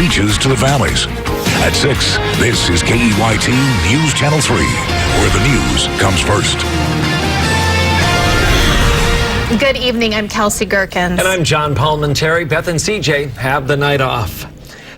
beaches to the valleys. At 6, this is KEYT News Channel 3, where the news comes first. Good evening, I'm Kelsey Gherkins. And I'm John Palmentary. Beth and CJ have the night off.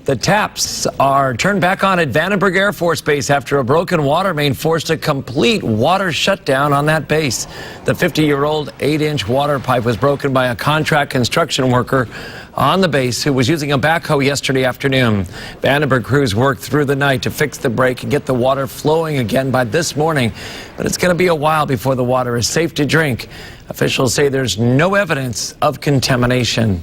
The taps are turned back on at Vandenberg Air Force Base after a broken water main forced a complete water shutdown on that base. The 50-year-old 8-inch water pipe was broken by a contract construction worker on the base who was using a backhoe yesterday afternoon. Vandenberg crews worked through the night to fix the break and get the water flowing again by this morning. But it's going to be a while before the water is safe to drink. Officials say there's no evidence of contamination.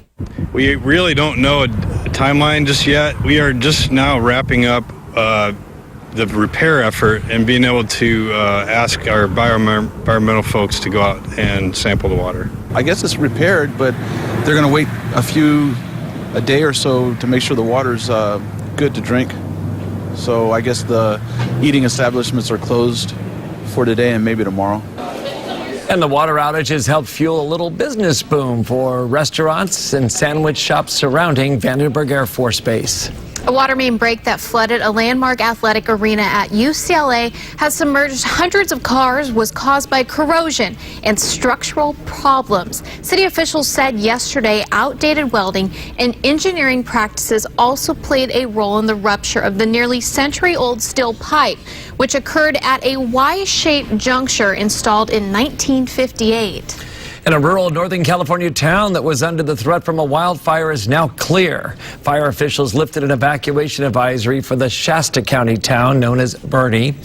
We really don't know a timeline just yet. We are just now wrapping up the repair effort and being able to ask our environmental folks to go out and sample the water. I guess it's repaired, but they're going to wait a day or so to make sure the water's good to drink. So I guess the eating establishments are closed for today and maybe tomorrow. And the water outages helped fuel a little business boom for restaurants and sandwich shops surrounding Vandenberg Air Force Base. A water main break that flooded a landmark athletic arena at UCLA has submerged hundreds of cars, was caused by corrosion and structural problems. City officials said yesterday outdated welding and engineering practices also played a role in the rupture of the nearly century-old steel pipe, which occurred at a Y-shaped juncture installed in 1958. And a rural Northern California town that was under the threat from a wildfire is now clear. Fire officials lifted an evacuation advisory for the Shasta County town known as Bernie.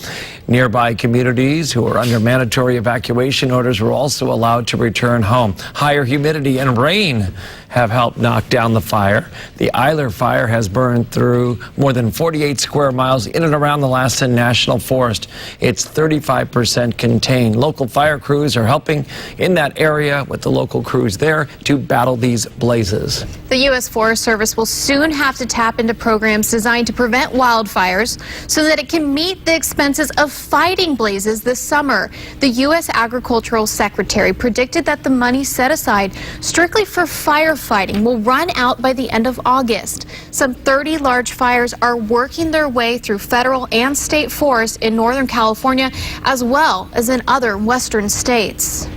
Nearby communities who are under mandatory evacuation orders were also allowed to return home. Higher humidity and rain have helped knock down the fire. The Eiler fire has burned through more than 48 square miles in and around the Lassen National Forest. It's 35% contained. Local fire crews are helping in that area with the local crews there to battle these blazes. The U.S. Forest Service will soon have to tap into programs designed to prevent wildfires so that it can meet the expenses of fighting blazes this summer. The U.S. Agricultural Secretary predicted that the money set aside strictly for firefighting will run out by the end of August. Some 30 large fires are working their way through federal and state forests in Northern California as well as in other western states.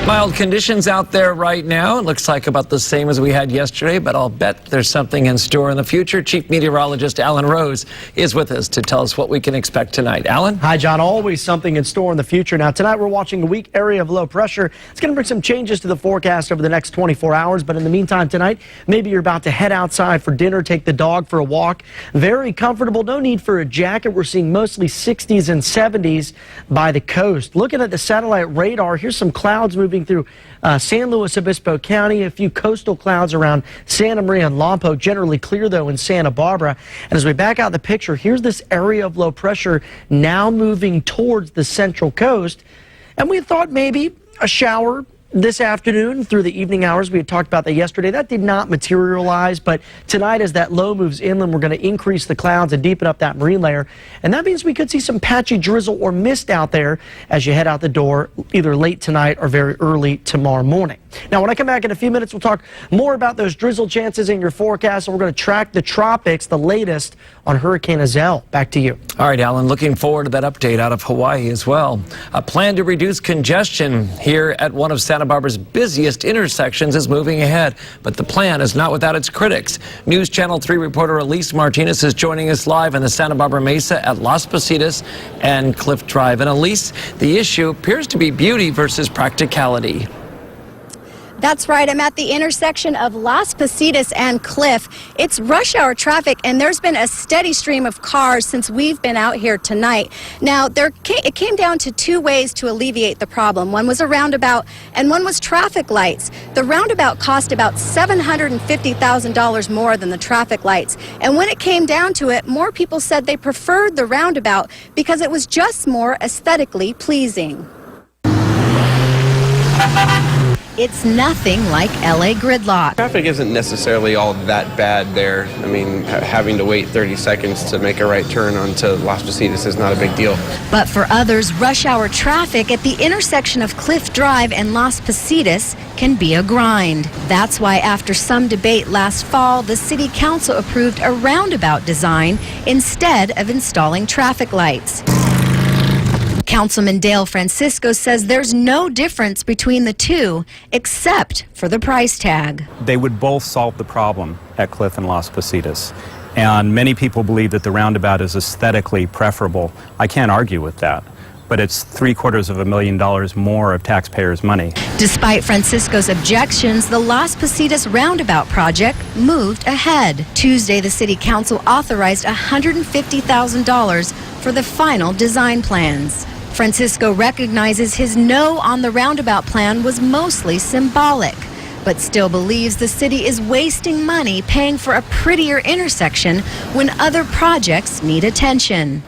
Mild conditions out there right now. It looks like about the same as we had yesterday, but I'll bet there's something in store in the future. Chief Meteorologist Alan Rose is with us to tell us what we can expect tonight. Alan? Hi, John. Always something in store in the future. Now, tonight we're watching a weak area of low pressure. It's going to bring some changes to the forecast over the next 24 hours. But in the meantime tonight, maybe you're about to head outside for dinner, take the dog for a walk. Very comfortable. No need for a jacket. We're seeing mostly 60s and 70s by the coast. Looking at the satellite radar, here's some clouds moving through San Luis Obispo County, a few coastal clouds around Santa Maria and Lompoc, generally clear though in Santa Barbara. And as we back out the picture, here's this area of low pressure now moving towards the central coast. And we thought maybe a shower this afternoon through the evening hours. We had talked about that yesterday. That did not materialize, but tonight as that low moves inland, we're going to increase the clouds and deepen up that marine layer. And that means we could see some patchy drizzle or mist out there as you head out the door either late tonight or very early tomorrow morning. Now, when I come back in a few minutes, we'll talk more about those drizzle chances in your forecast, and we're going to track the tropics, the latest on Hurricane Iselle. Back to you. All right, Alan, looking forward to that update out of Hawaii as well. A plan to reduce congestion here at one of Santa Barbara's busiest intersections is moving ahead, but the plan is not without its critics. News Channel 3 reporter Elise Martinez is joining us live in the Santa Barbara Mesa at Las Positas and Cliff Drive. And Elise, the issue appears to be beauty versus practicality. That's right. I'm at the intersection of Las Positas and Cliff. It's rush hour traffic, and there's been a steady stream of cars since we've been out here tonight. Now, it came down to two ways to alleviate the problem. One was a roundabout, and one was traffic lights. The roundabout cost about $750,000 more than the traffic lights. And when it came down to it, more people said they preferred the roundabout because it was just more aesthetically pleasing. it's nothing like LA gridlock. Traffic isn't necessarily all that bad there. I mean, having to wait 30 seconds to make a right turn onto Las Positas is not a big deal. But for others, rush hour traffic at the intersection of Cliff Drive and Las Positas can be a grind. That's why after some debate last fall, the city council approved a roundabout design instead of installing traffic lights. Councilman Dale Francisco says there's no difference between the two except for the price tag. They would both solve the problem at Cliff and Las Positas. And many people believe that the roundabout is aesthetically preferable. I can't argue with that. But it's $750,000 more of taxpayers' money. Despite Francisco's objections, the Las Positas roundabout project moved ahead. Tuesday, the city council authorized $150,000 for the final design plans. Francisco recognizes his no on the roundabout plan was mostly symbolic, but still believes the city is wasting money paying for a prettier intersection when other projects need attention.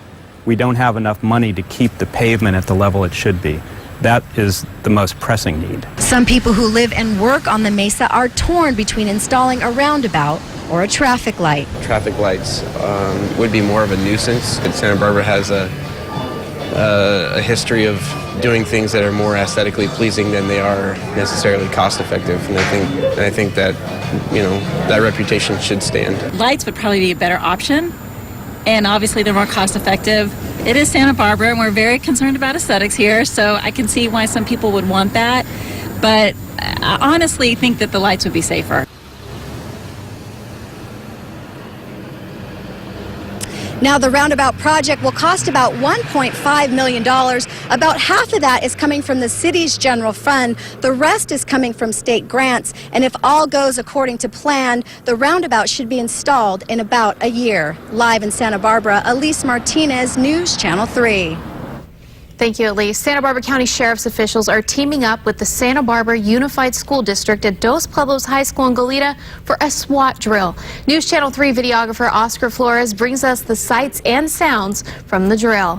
We don't have enough money to keep the pavement at the level it should be. That is the most pressing need. Some people who live and work on the Mesa are torn between installing a roundabout or a traffic light. Traffic lights would be more of a nuisance. Santa Barbara has a history of doing things that are more aesthetically pleasing than they are necessarily cost effective. And I think that, you know, that reputation should stand. Lights would probably be a better option. And obviously they're more cost effective. It is Santa Barbara and we're very concerned about aesthetics here, so I can see why some people would want that. But I honestly think that the lights would be safer. Now, the roundabout project will cost about $1.5 million. About half of that is coming from the city's general fund. The rest is coming from state grants. And if all goes according to plan, the roundabout should be installed in about a year. Live in Santa Barbara, Elise Martinez, News Channel 3. Thank you, Elise. Santa Barbara County Sheriff's officials are teaming up with the Santa Barbara Unified School District at Dos Pueblos High School in Goleta for a SWAT drill. News Channel 3 videographer Oscar Flores brings us the sights and sounds from the drill.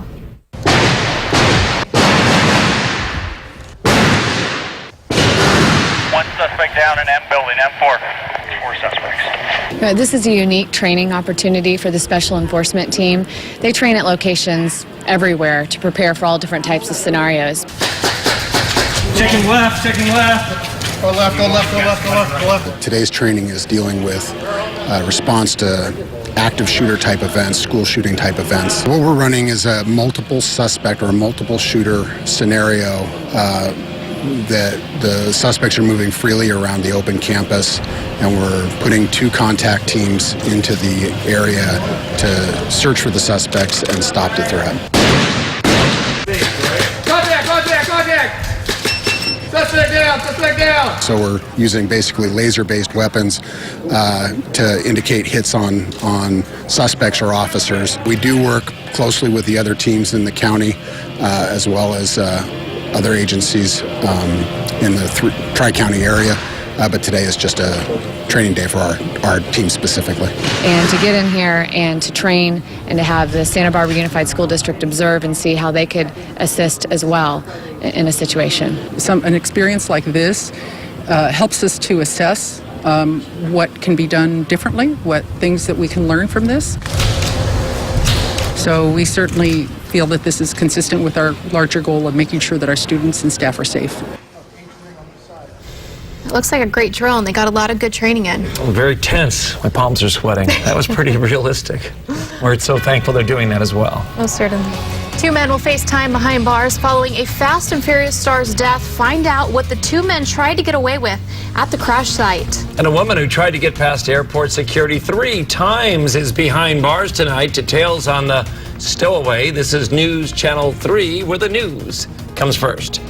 One suspect down in M building, M4. 4 suspects. This is a unique training opportunity for the special enforcement team. They train at locations everywhere to prepare for all different types of scenarios. Checking left, checking left. Go left, go left, go left, go left, go left. Today's training is dealing with response to active shooter type events, school shooting type events. What we're running is a multiple suspect or a multiple shooter scenario that the suspects are moving freely around the open campus, and we're putting 2 contact teams into the area to search for the suspects and stop the threat. Contact, contact, contact! Suspect down, suspect down! So we're using basically laser-based weapons to indicate hits on suspects or officers. We do work closely with the other teams in the county as well as other agencies in the Tri-County area, but today is just a training day for our team specifically. And to get in here and to train and to have the Santa Barbara Unified School District observe and see how they could assist as well in a situation. An experience like this helps us to assess what can be done differently, what things that we can learn from this. So we certainly feel that this is consistent with our larger goal of making sure that our students and staff are safe. It looks like a great drill, and they got a lot of good training in. Very tense. My palms are sweating. That was pretty realistic. We're so thankful they're doing that as well. Most certainly. 2 men will face time behind bars following a Fast and Furious star's death. Find out what the 2 men tried to get away with at the crash site. And a woman who tried to get past airport security 3 times is behind bars tonight. Details on the stowaway. This is News Channel 3, where the news comes first.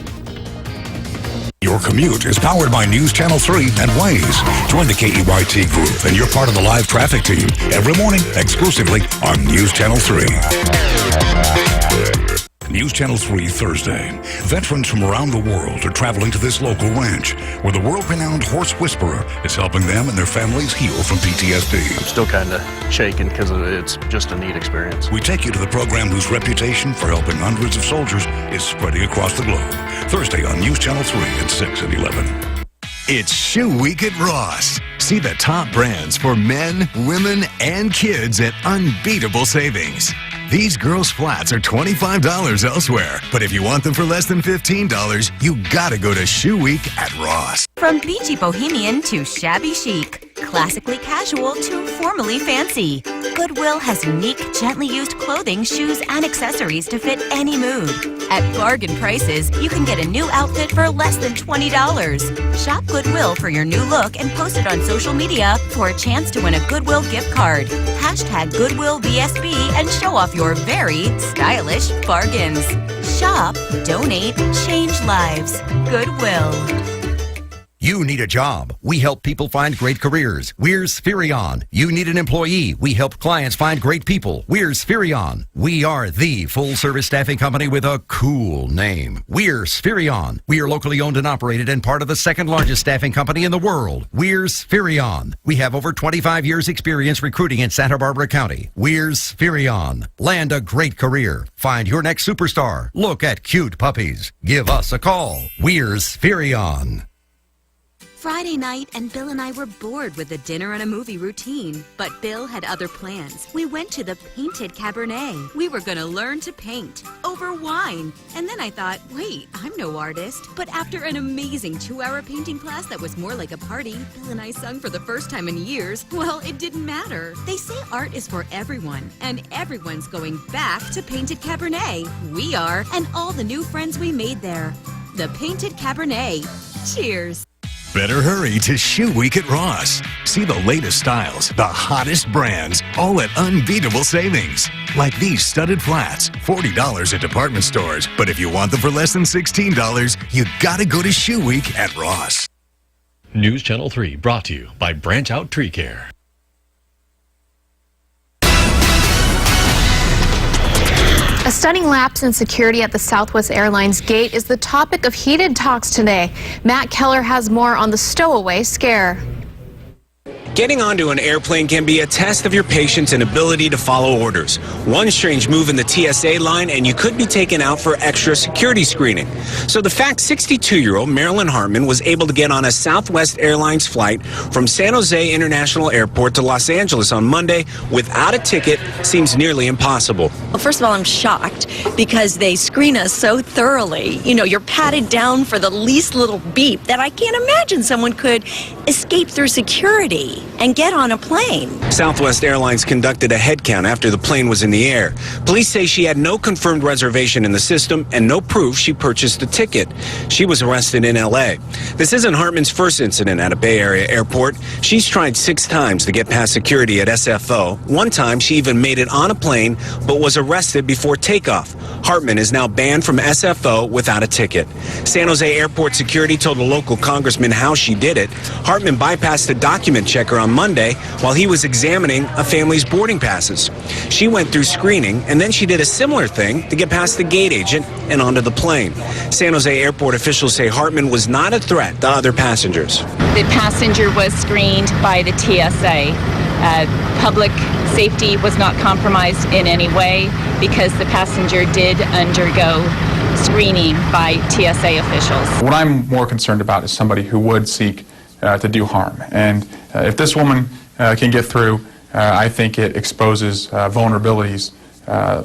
Your commute is powered by News Channel 3 and Waze. Join the KEYT group and you're part of the live traffic team every morning exclusively on News Channel 3. News Channel 3 Thursday. Veterans from around the world are traveling to this local ranch where the world-renowned horse whisperer is helping them and their families heal from PTSD. I'm still kind of shaken because it's just a neat experience. We take you to the program whose reputation for helping hundreds of soldiers is spreading across the globe. Thursday on News Channel 3 at 6 and 11. It's Shoe Week at Ross. See the top brands for men, women, and kids at unbeatable savings. These girls' flats are $25 elsewhere, but if you want them for less than $15, you gotta go to Shoe Week at Ross. From beachy bohemian to shabby chic, classically casual to formally fancy, Goodwill has unique, gently used clothing, shoes, and accessories to fit any mood. At bargain prices, you can get a new outfit for less than $20. Shop Goodwill for your new look and post it on social media for a chance to win a Goodwill gift card. Hashtag GoodwillVSB and show off your very stylish bargains. Shop, donate, change lives. Goodwill. You need a job. We help people find great careers. We're Spherion. You need an employee. We help clients find great people. We're Spherion. We are the full-service staffing company with a cool name. We're Spherion. We are locally owned and operated and part of the second largest staffing company in the world. We're Spherion. We have over 25 years experience recruiting in Santa Barbara County. We're Spherion. Land a great career. Find your next superstar. Look at cute puppies. Give us a call. We're Spherion. Friday night, and Bill and I were bored with the dinner and a movie routine. But Bill had other plans. We went to the Painted Cabernet. We were gonna learn to paint over wine. And then I thought, wait, I'm no artist. But after an amazing 2-hour painting class that was more like a party, Bill and I sung for the first time in years. Well, it didn't matter. They say art is for everyone, and everyone's going back to Painted Cabernet. We are, and all the new friends we made there. The Painted Cabernet. Cheers. Better hurry to Shoe Week at Ross. See the latest styles, the hottest brands, all at unbeatable savings. Like these studded flats, $40 at department stores. But if you want them for less than $16, you gotta go to Shoe Week at Ross. News Channel 3 brought to you by Branch Out Tree Care. A stunning lapse in security at the Southwest Airlines gate is the topic of heated talks today. Matt Keller has more on the stowaway scare. Getting onto an airplane can be a test of your patience and ability to follow orders. One strange move in the TSA line and you could be taken out for extra security screening. So the fact 62-year-old Marilyn Hartman was able to get on a Southwest Airlines flight from San Jose International Airport to Los Angeles on Monday without a ticket seems nearly impossible. Well, first of all, I'm shocked because they screen us so thoroughly. You know, you're patted down for the least little beep that I can't imagine someone could escape through security and get on a plane. Southwest Airlines conducted a head count after the plane was in the air. Police say she had no confirmed reservation in the system and no proof she purchased a ticket. She was arrested in L.A. This isn't Hartman's first incident at a Bay Area airport. She's tried 6 times to get past security at SFO. One time she even made it on a plane but was arrested before takeoff. Hartman is now banned from SFO without a ticket. San Jose Airport security told a local congressman how she did it. Hartman bypassed a document checker on Monday while he was examining a family's boarding passes. She went through screening and then she did a similar thing to get past the gate agent and onto the plane. San Jose Airport officials say Hartman was not a threat to other passengers. The passenger was screened by the TSA. Public safety was not compromised in any way because the passenger did undergo screening by TSA officials. What I'm more concerned about is somebody who would seek to do harm. And if this woman can get through, I think it exposes vulnerabilities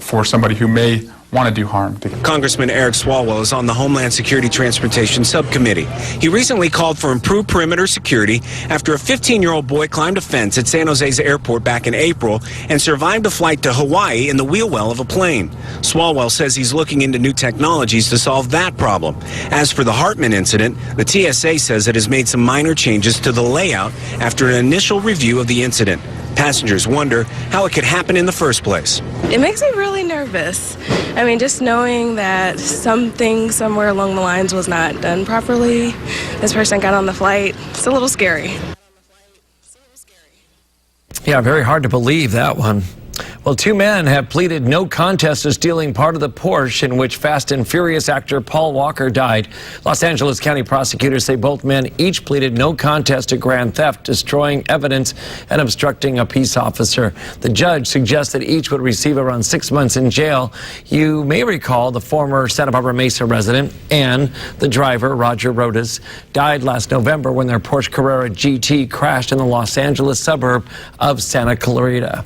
for somebody who may want to do harm. Congressman Eric Swalwell is on the Homeland Security Transportation Subcommittee. He recently called for improved perimeter security after a 15-year-old boy climbed a fence at San Jose's airport back in April and survived a flight to Hawaii in the wheel well of a plane. Swalwell says he's looking into new technologies to solve that problem. As for the Hartman incident, the TSA says it has made some minor changes to the layout after an initial review of the incident. Passengers wonder how it could happen in the first place. It makes me really nervous. I mean, just knowing that something somewhere along the lines was not done properly. This person got on the flight. It's a little scary. Yeah, very hard to believe that one. Well, Well, two men have pleaded no contest to stealing part of the Porsche in which Fast and Furious actor Paul Walker died. Los Angeles County prosecutors say both men each pleaded no contest to grand theft, destroying evidence, and obstructing a peace officer. The judge suggests that each would receive around 6 months in jail. You may recall the former Santa Barbara Mesa resident and the driver, Roger Rodas, died last November when their Porsche Carrera GT crashed in the Los Angeles suburb of Santa Clarita.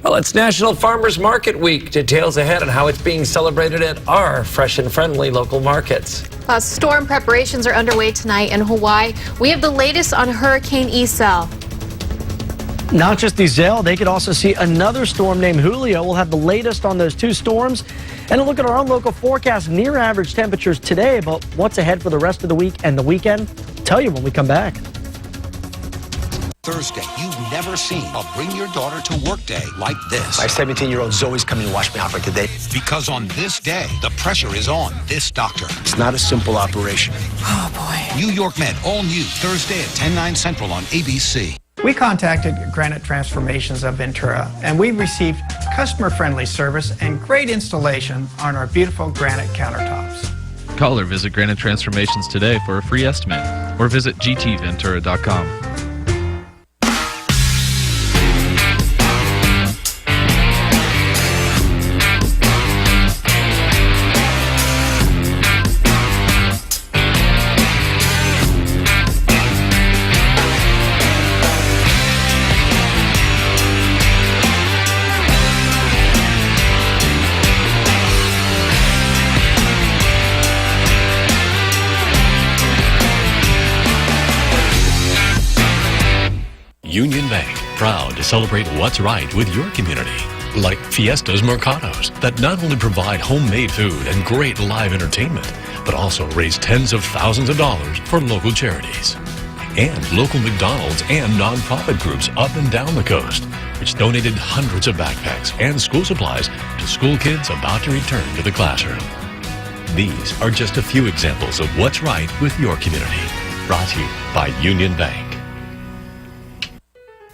Well, it's National Farmers Market Week. Details ahead on how it's being celebrated at our fresh and friendly local markets. Storm preparations are underway tonight in Hawaii. We have the latest on Hurricane Iselle. Not just Iselle, they could also see another storm named Julio. We'll have the latest on those two storms and a look at our own local forecast. Near average temperatures today, but what's ahead for the rest of the week and the weekend? Tell you when we come back. Thursday, you've never seen a bring your daughter to work day like this. My 17-year-old Zoe's coming to wash me off for today. Because on this day, the pressure is on this doctor. It's not a simple operation. Oh, boy. New York Med, all new, Thursday at 10/9 Central on ABC. We contacted Granite Transformations of Ventura, and we received customer-friendly service and great installation on our beautiful granite countertops. Call or visit Granite Transformations today for a free estimate, or visit gtventura.com. Union Bank, proud to celebrate what's right with your community. Like Fiesta's Mercados that not only provide homemade food and great live entertainment, but also raise tens of thousands of dollars for local charities. And local McDonald's and nonprofit groups up and down the coast, which donated hundreds of backpacks and school supplies to school kids about to return to the classroom. These are just a few examples of what's right with your community. Brought to you by Union Bank.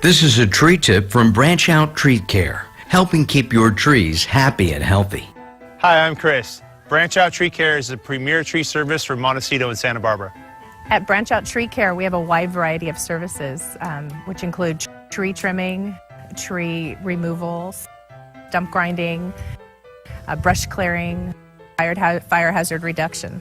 This is a tree tip from Branch Out Tree Care, helping keep your trees happy and healthy. Hi, I'm Chris. Branch Out Tree Care is the premier tree service for Montecito and Santa Barbara. At Branch Out Tree Care, we have a wide variety of services, which include tree trimming, tree removal, stump grinding, brush clearing, fire hazard reduction.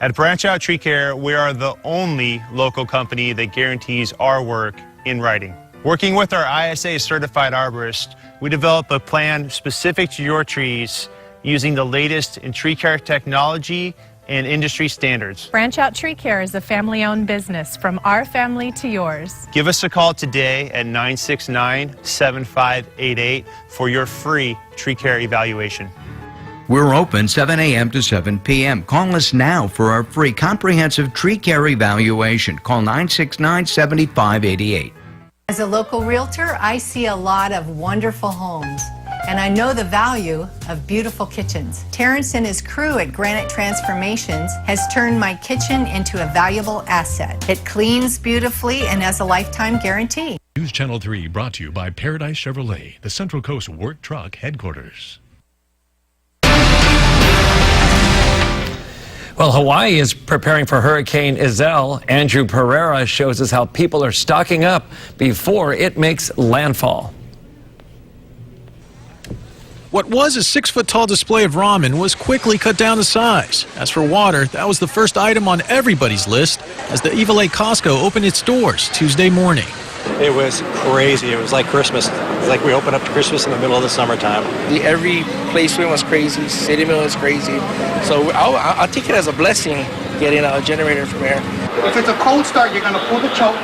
At Branch Out Tree Care, we are the only local company that guarantees our work in writing. Working with our ISA certified arborist, we develop a plan specific to your trees using the latest in tree care technology and industry standards. Branch Out Tree Care is a family-owned business from our family to yours. Give us a call today at 969-7588 for your free tree care evaluation. We're open 7 a.m. to 7 p.m. Call us now for our free comprehensive tree care evaluation. Call 969-7588. As a local realtor, I see a lot of wonderful homes, and I know the value of beautiful kitchens. Terrence and his crew at Granite Transformations has turned my kitchen into a valuable asset. It cleans beautifully and has a lifetime guarantee. News Channel 3 brought to you by Paradise Chevrolet, the Central Coast Work Truck headquarters. Well, Hawaii is preparing for Hurricane Iselle. Andrew Pereira shows us how people are stocking up before it makes landfall. What was a 6-foot-tall display of ramen was quickly cut down to size. As for water, that was the first item on everybody's list as the Evil Lake Costco opened its doors Tuesday morning. It was crazy. It was like Christmas. It's like we opened up to Christmas in the middle of the summertime. Every place we went was crazy. City Mill was crazy. So I'll take it as a blessing getting a generator from here. If it's a cold start, you're going to pull the choke.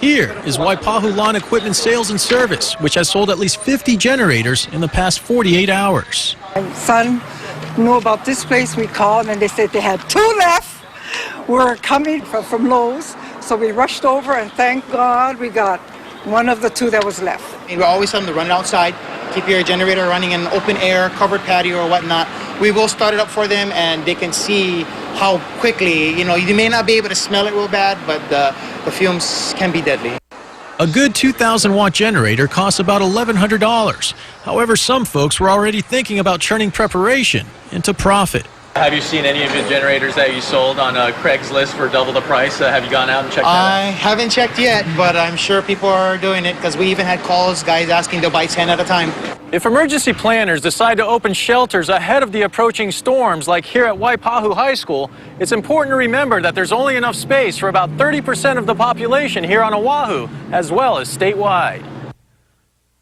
Here is Waipahu Lawn Equipment Sales and Service, which has sold at least 50 generators in the past 48 hours. My son knew about this place. We called and they said they had 2 left. We're coming from Lowe's. So we rushed over and thank God we got one of the 2 that was left. We always tell them to run it outside, keep your generator running in open air, covered patio or whatnot. We will start it up for them and they can see how quickly, you may not be able to smell it real bad, but the fumes can be deadly. A good 2,000-watt generator costs about $1,100. However, some folks were already thinking about turning preparation into profit. Have you seen any of the generators that you sold on Craigslist for double the price? Have you gone out and checked that out? I haven't checked yet, but I'm sure people are doing it because we even had calls, guys asking to buy 10 at a time. If emergency planners decide to open shelters ahead of the approaching storms, like here at Waipahu High School, it's important to remember that there's only enough space for about 30% of the population here on Oahu, as well as statewide.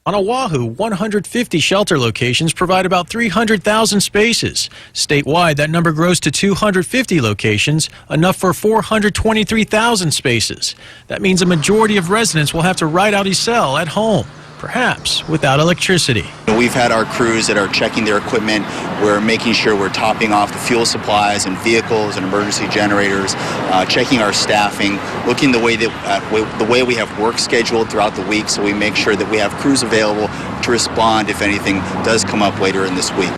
On Oahu, 150 shelter locations provide about 300,000 spaces. Statewide, that number grows to 250 locations, enough for 423,000 spaces. That means a majority of residents will have to ride out a cell at home, perhaps without electricity. We've had our crews that are checking their equipment. We're making sure we're topping off the fuel supplies and vehicles and emergency generators, checking our staffing, looking the way we have work scheduled throughout the week, so we make sure that we have crews available to respond if anything does come up later in this week.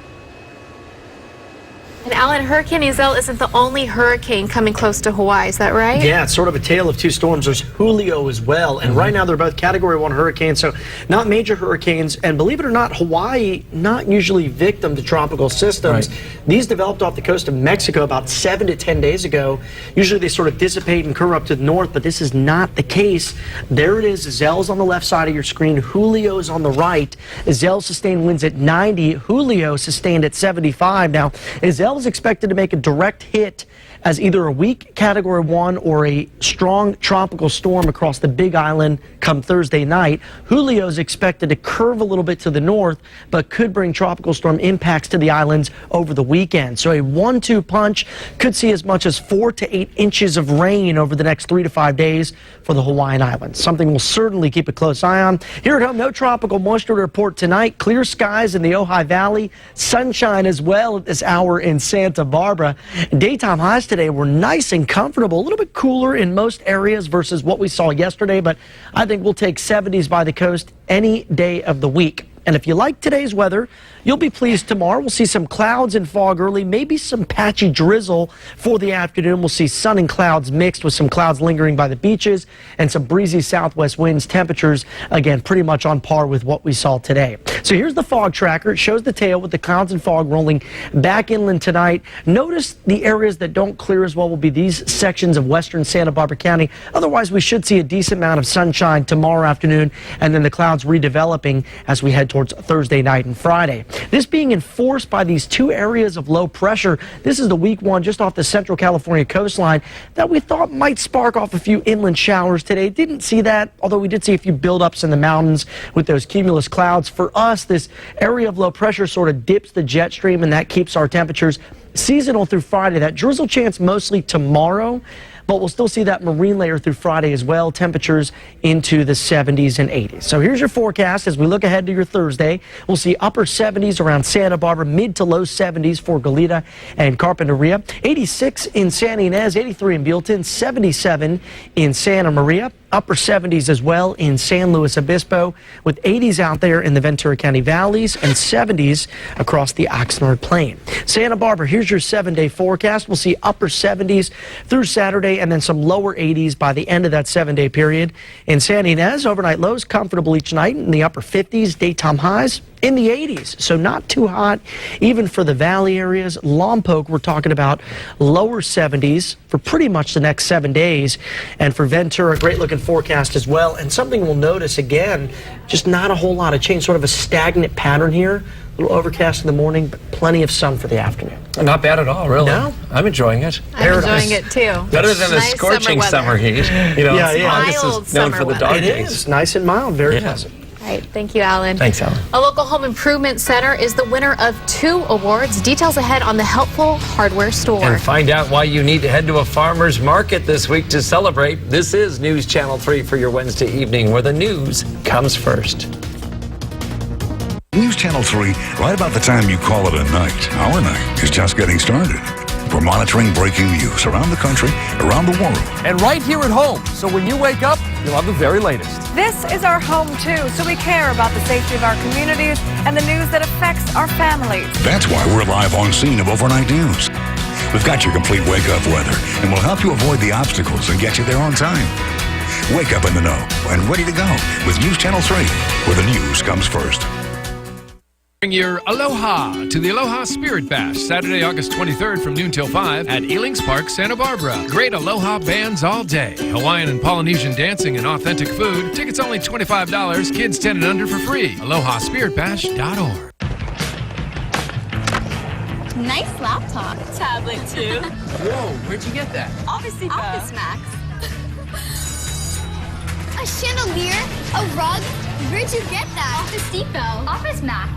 And Alan, Hurricane Isabel isn't the only hurricane coming close to Hawaii, is that right? Yeah, it's sort of a tale of two storms. There's Julio as well, and right now they're both Category 1 hurricanes, so not major hurricanes. And believe it or not, Hawaii, not usually victim to tropical systems. Right. These developed off the coast of Mexico about 7 to 10 days ago. Usually they sort of dissipate and curve up to the north, but this is not the case. There it is. Zell's on the left side of your screen. Julio's on the right. Zell sustained winds at 90. Julio sustained at 75. Now, Zell is expected to make a direct hit as either a weak Category 1 or a strong tropical storm across the Big Island come Thursday night. Julio is expected to curve a little bit to the north, but could bring tropical storm impacts to the islands over the weekend. So a 1-2 punch could see as much as 4 to 8 inches of rain over the next 3 to 5 days for the Hawaiian Islands. Something we'll certainly keep a close eye on. Here at home, no tropical moisture to report tonight. Clear skies in the Ojai Valley. Sunshine as well at this hour in Santa Barbara. Daytime highs today were nice and comfortable, a little bit cooler in most areas versus what we saw yesterday, but I think we'll take 70s by the coast any day of the week. And if you like today's weather, you'll be pleased tomorrow. We'll see some clouds and fog early, maybe some patchy drizzle for the afternoon. We'll see sun and clouds mixed with some clouds lingering by the beaches and some breezy southwest winds. Temperatures, again, pretty much on par with what we saw today. So here's the fog tracker. It shows the tail with the clouds and fog rolling back inland tonight. Notice the areas that don't clear as well will be these sections of western Santa Barbara County. Otherwise, we should see a decent amount of sunshine tomorrow afternoon, and then the clouds redeveloping as we head towards Thursday night and Friday. This being enforced by these two areas of low pressure. This is the weak one just off the central California coastline that we thought might spark off a few inland showers today. Didn't see that, although we did see a few buildups in the mountains with those cumulus clouds. For us, this area of low pressure sort of dips the jet stream, and that keeps our temperatures seasonal through Friday. That drizzle chance mostly tomorrow, but we'll still see that marine layer through Friday as well. Temperatures into the 70s and 80s. So here's your forecast as we look ahead to your Thursday. We'll see upper 70s around Santa Barbara, mid to low 70s for Goleta and Carpinteria, 86 in San Ynez, 83 in Buellton, 77 in Santa Maria. Upper 70s as well in San Luis Obispo, with 80s out there in the Ventura County valleys and 70s across the Oxnard Plain. Santa Barbara, here's your 7-day forecast. We'll see upper 70s through Saturday and then some lower 80s by the end of that 7-day period. In San Ynez, overnight lows comfortable each night in the upper 50s, daytime highs in the 80s, so not too hot even for the valley areas. Lompoc, we're talking about lower 70s for pretty much the next 7 days. And for Ventura, great looking forecast as well. And something we'll notice again, just not a whole lot of change, sort of a stagnant pattern here. A little overcast in the morning, but plenty of sun for the afternoon. Not bad at all, really. No? I'm enjoying it. I'm enjoying it too. Better than a scorching summer heat. You know, Mild is known for the dog It days. is nice and mild, very pleasant. All right, thank you, Alan. Thanks, Alan. A local home improvement center is the winner of 2 awards. Details ahead on the Helpful Hardware Store. And find out why you need to head to a farmer's market this week to celebrate. This is News Channel 3 for your Wednesday evening, where the news comes first. News Channel 3, right about the time you call it a night. Our night is just getting started. We're monitoring breaking news around the country, around the world. And right here at home, so when you wake up, you'll have the very latest. This is our home, too, so we care about the safety of our communities and the news that affects our families. That's why we're live on scene of overnight news. We've got your complete wake-up weather, and we'll help you avoid the obstacles and get you there on time. Wake up in the know and ready to go with News Channel 3, where the news comes first. Bring your aloha to the Aloha Spirit Bash, Saturday, August 23rd from noon till 5 at Elings Park, Santa Barbara. Great aloha bands all day. Hawaiian and Polynesian dancing and authentic food. Tickets only $25. Kids 10 and under for free. AlohaSpiritBash.org. Nice laptop. Tablet, too. Whoa, where'd you get that? Office Max. A chandelier? A rug? Where'd you get that? Office Depot. Office Max.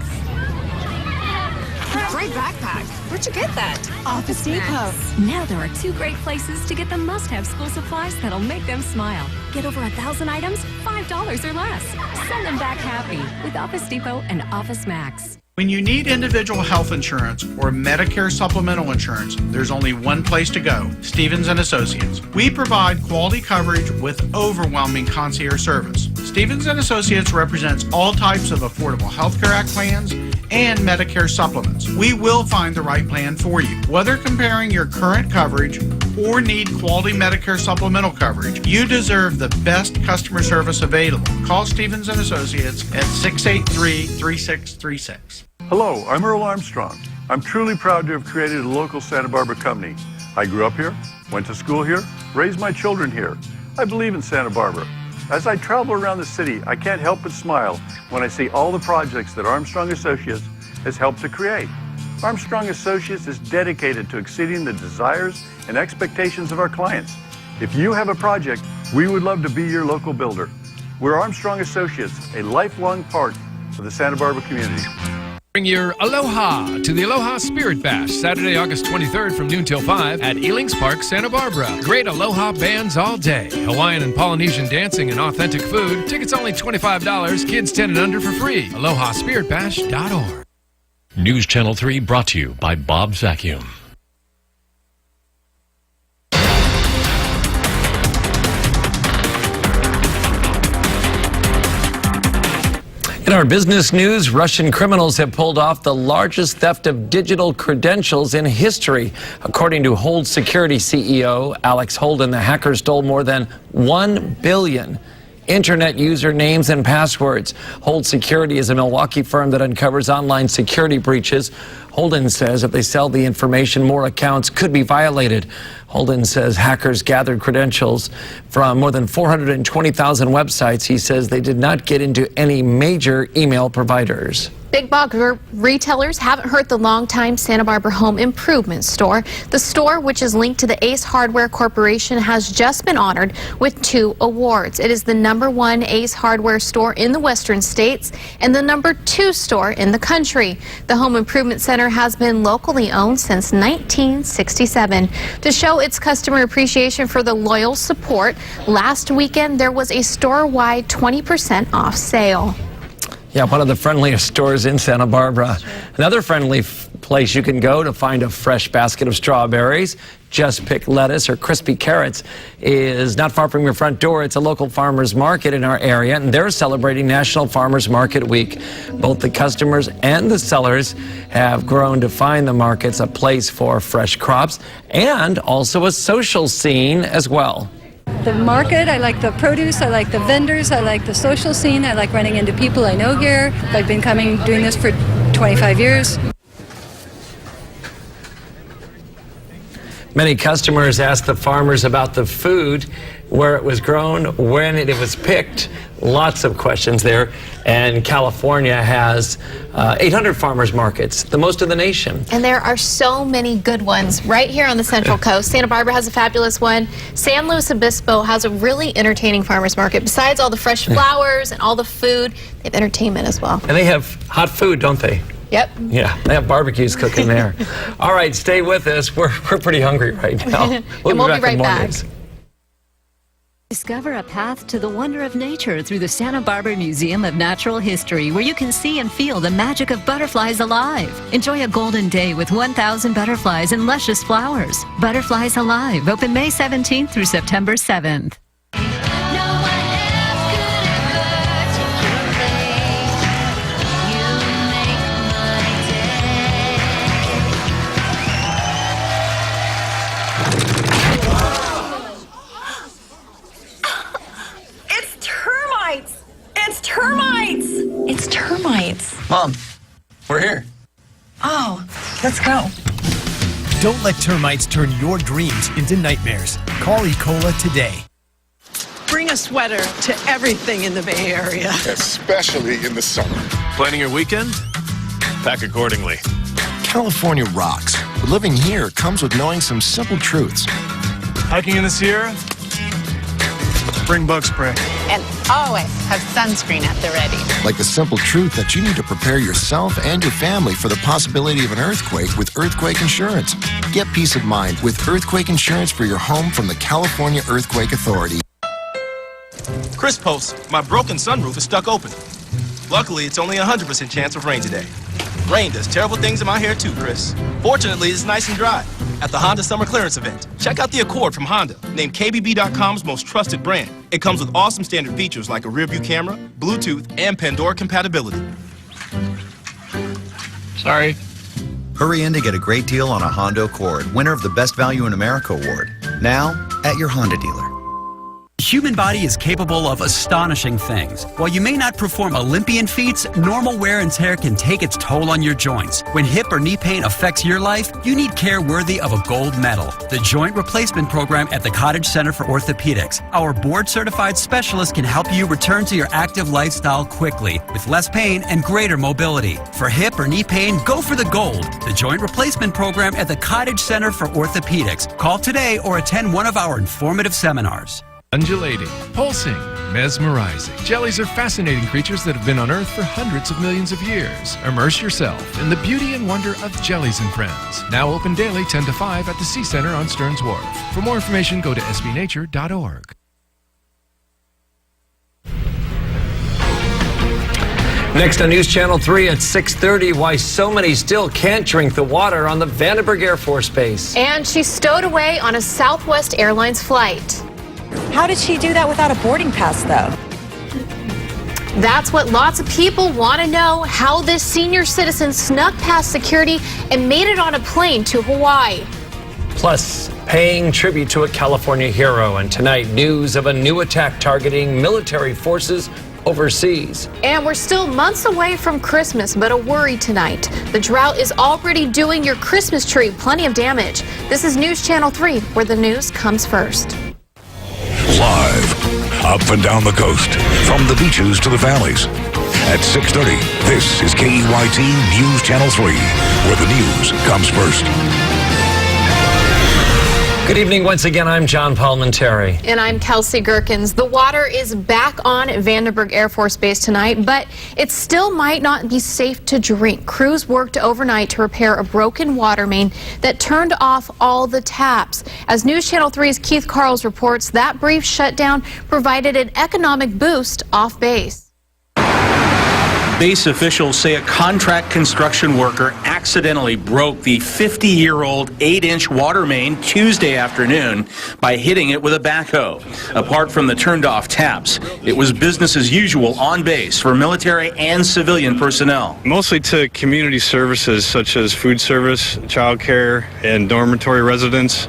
Great backpack. Where'd you get that? Office Depot. Now there are 2 great places to get the must-have school supplies that'll make them smile. Get over 1,000 items, $5 or less. Send them back happy with Office Depot and Office Max. When you need individual health insurance or Medicare supplemental insurance, there's only one place to go, Stevens & Associates. We provide quality coverage with overwhelming concierge service. Stevens & Associates represents all types of Affordable Health Care Act plans and Medicare supplements. We will find the right plan for you. Whether comparing your current coverage or need quality Medicare supplemental coverage, you deserve the best customer service available. Call Stevens & Associates at 683-3636. Hello, I'm Earl Armstrong. I'm truly proud to have created a local Santa Barbara company. I grew up here, went to school here, raised my children here. I believe in Santa Barbara. As I travel around the city, I can't help but smile when I see all the projects that Armstrong Associates has helped to create. Armstrong Associates is dedicated to exceeding the desires and expectations of our clients. If you have a project, we would love to be your local builder. We're Armstrong Associates, a lifelong part of the Santa Barbara community. Bring your aloha to the Aloha Spirit Bash, Saturday, August 23rd from noon till 5 at Elings Park, Santa Barbara. Great aloha bands all day. Hawaiian and Polynesian dancing and authentic food. Tickets only $25. Kids 10 and under for free. AlohaSpiritBash.org. News Channel 3 brought to you by Bob's Vacuum. In our business news, Russian criminals have pulled off the largest theft of digital credentials in history. According to Hold Security CEO Alex Holden, the hackers stole more than 1 billion internet usernames and passwords. Hold Security is a Milwaukee firm that uncovers online security breaches. Holden says if they sell the information, more accounts could be violated. Holden says hackers gathered credentials from more than 420,000 websites. He says they did not get into any major email providers. Big box retailers haven't hurt the longtime Santa Barbara home improvement store. The store, which is linked to the Ace Hardware Corporation, has just been honored with 2 awards. It is the #1 Ace Hardware store in the Western States and the #2 store in the country. The home improvement center has been locally owned since 1967. To show its customer appreciation for the loyal support, last weekend there was a store-wide 20% off sale. Yeah, one of the friendliest stores in Santa Barbara. Another friendly place you can go to find a fresh basket of strawberries, Just Pick lettuce, or crispy carrots is not far from your front door. It's a local farmers market in our area, and they're celebrating National Farmers Market Week. Both the customers and the sellers have grown to find the markets a place for fresh crops and also a social scene as well. The market, I like the produce, I like the vendors, I like the social scene, I like running into people I know here. I've been doing this for 25 years. Many customers ask the farmers about the food, where it was grown, when it was picked. Lots of questions there. And California has 800 farmers markets, the most in the nation. And there are so many good ones right here on the Central Coast. Santa Barbara has a fabulous one. San Luis Obispo has a really entertaining farmers market. Besides all the fresh flowers and all the food, they have entertainment as well. And they have hot food, don't they? Yep. Yeah, they have barbecues cooking there. All right, stay with us. We're pretty hungry right now. We'll be right back. Discover a path to the wonder of nature through the Santa Barbara Museum of Natural History, where you can see and feel the magic of butterflies alive. Enjoy a golden day with 1,000 butterflies and luscious flowers. Butterflies Alive, open May 17th through September 7th. it's termites! It's termites. Mom, we're here. Oh, let's go. Don't let termites turn your dreams into nightmares. Call E-Cola today. Bring a sweater to everything in the Bay Area. Especially in the summer. Planning your weekend? Pack accordingly. California rocks. But living here comes with knowing some simple truths. Hiking in the Sierra? Bring bug spray. And always have sunscreen at the ready. Like the simple truth that you need to prepare yourself and your family for the possibility of an earthquake with earthquake insurance. Get peace of mind with earthquake insurance for your home from the California Earthquake Authority. Chris posts, my broken sunroof is stuck open. Luckily, it's only a 100% chance of rain today. Rain does terrible things in my hair too, Chris. Fortunately, it's nice and dry. At the Honda Summer Clearance event, check out the Accord from Honda, named KBB.com's most trusted brand. It comes with awesome standard features like a rear-view camera, Bluetooth, and Pandora compatibility. Sorry. Hurry in to get a great deal on a Honda Accord, winner of the Best Value in America award. Now, at your Honda dealer. The human body is capable of astonishing things. While you may not perform Olympian feats, normal wear and tear can take its toll on your joints. When hip or knee pain affects your life, you need care worthy of a gold medal. The Joint Replacement Program at the Cottage Center for Orthopedics. Our board-certified specialists can help you return to your active lifestyle quickly, with less pain and greater mobility. For hip or knee pain, go for the gold. The Joint Replacement Program at the Cottage Center for Orthopedics. Call today or attend one of our informative seminars. Undulating, pulsing, mesmerizing. Jellies are fascinating creatures that have been on Earth for hundreds of millions of years. Immerse yourself in the beauty and wonder of Jellies and Friends. Now open daily 10 to 5 at the Sea Center on Stearns Wharf. For more information, go to sbnature.org. Next on News Channel 3 at 6:30, why so many still can't drink the water on the Vandenberg Air Force Base. And she's stowed away on a Southwest Airlines flight. How did she do that without a boarding pass, though? That's what lots of people want to know, how this senior citizen snuck past security and made it on a plane to Hawaii. Plus, paying tribute to a California hero. And tonight, news of a new attack targeting military forces overseas. And we're still months away from Christmas, but a worry tonight. The drought is already doing your Christmas tree plenty of damage. This is News Channel 3, where the news comes first. Live, up and down the coast, from the beaches to the valleys. At 6:30, this is KEYT News Channel 3, where the news comes first. Good evening once again. I'm John Palmentary. And I'm Kelsey Gerkins. The water is back on Vandenberg Air Force Base tonight, but it still might not be safe to drink. Crews worked overnight to repair a broken water main that turned off all the taps. As News Channel 3's Keith Carls reports, that brief shutdown provided an economic boost off base. Base officials say a contract construction worker accidentally broke the 50-year-old 8-inch water main Tuesday afternoon by hitting it with a backhoe. Apart from the turned-off taps, it was business as usual on base for military and civilian personnel. Mostly to community services such as food service, child care, and dormitory residents.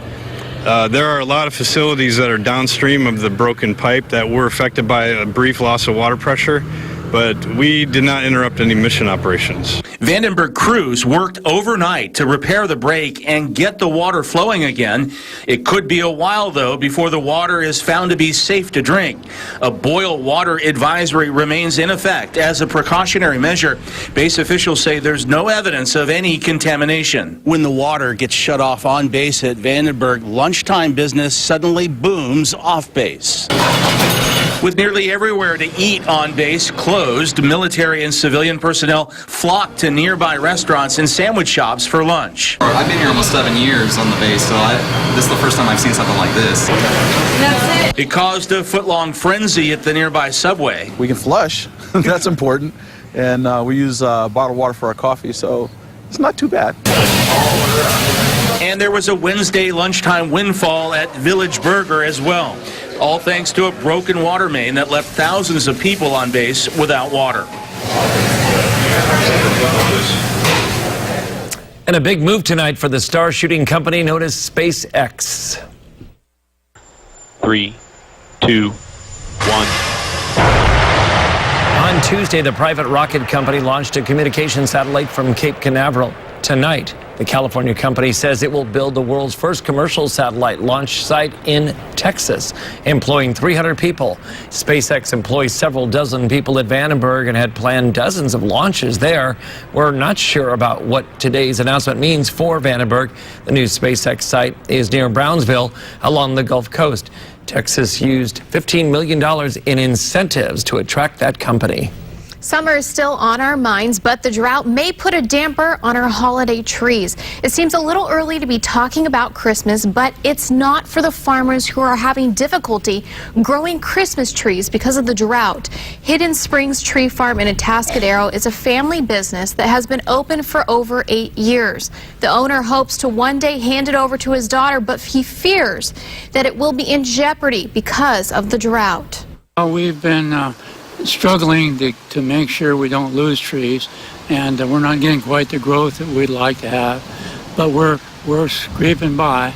There are a lot of facilities that are downstream of the broken pipe that were affected by a brief loss of water pressure, but we did not interrupt any mission operations. Vandenberg crews worked overnight to repair the break and get the water flowing again. It could be a while, though, before the water is found to be safe to drink. A boil water advisory remains in effect as a precautionary measure. Base officials say there's no evidence of any contamination. When the water gets shut off on base at Vandenberg, lunchtime business suddenly booms off base. With nearly everywhere to eat on base closed, military and civilian personnel flocked to nearby restaurants and sandwich shops for lunch. I've been here almost 7 years on the base, so this is the first time I've seen something like this. That's it. It caused a foot-long frenzy at the nearby Subway. We can flush, that's important, and we use bottled water for our coffee, so it's not too bad. And there was a Wednesday lunchtime windfall at Village Burger as well. All thanks to a broken water main that left thousands of people on base without water. And a big move tonight for the star shooting company known as SpaceX. 3, 2, 1. On Tuesday, the private rocket company launched a communication satellite from Cape Canaveral. Tonight, the California company says it will build the world's first commercial satellite launch site in Texas, employing 300 people. SpaceX employs several dozen people at Vandenberg and had planned dozens of launches there. We're not sure about what today's announcement means for Vandenberg. The new SpaceX site is near Brownsville along the Gulf Coast. Texas used $15 million in incentives to attract that company. Summer is still on our minds, but the drought may put a damper on our holiday trees. It seems a little early to be talking about Christmas, but it's not for the farmers who are having difficulty growing Christmas trees because of the drought. Hidden Springs Tree Farm in Atascadero is a family business that has been open for over 8 years. The owner hopes to one day hand it over to his daughter, but he fears that it will be in jeopardy because of the drought. We've been struggling to make sure we don't lose trees, and we're not getting quite the growth that we'd like to have, but we're scraping by.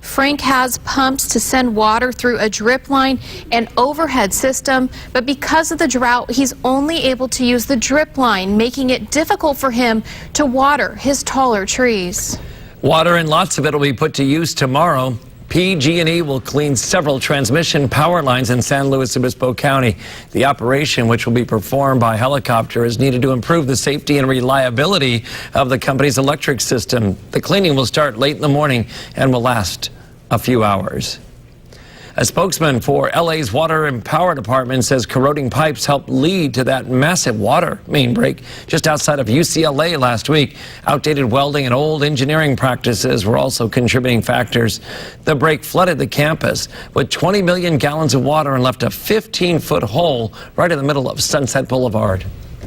Frank has pumps to send water through a drip line and overhead system, but because of the drought, he's only able to use the drip line, making it difficult for him to water his taller trees. Water and lots of it will be put to use tomorrow. PG&E will clean several transmission power lines in San Luis Obispo County. The operation, which will be performed by helicopter, is needed to improve the safety and reliability of the company's electric system. The cleaning will start late in the morning and will last a few hours. A spokesman for LA's Water and Power Department says corroding pipes helped lead to that massive water main break just outside of UCLA last week. Outdated welding and old engineering practices were also contributing factors. The break flooded the campus with 20 million gallons of water and left a 15-foot hole right in the middle of Sunset Boulevard.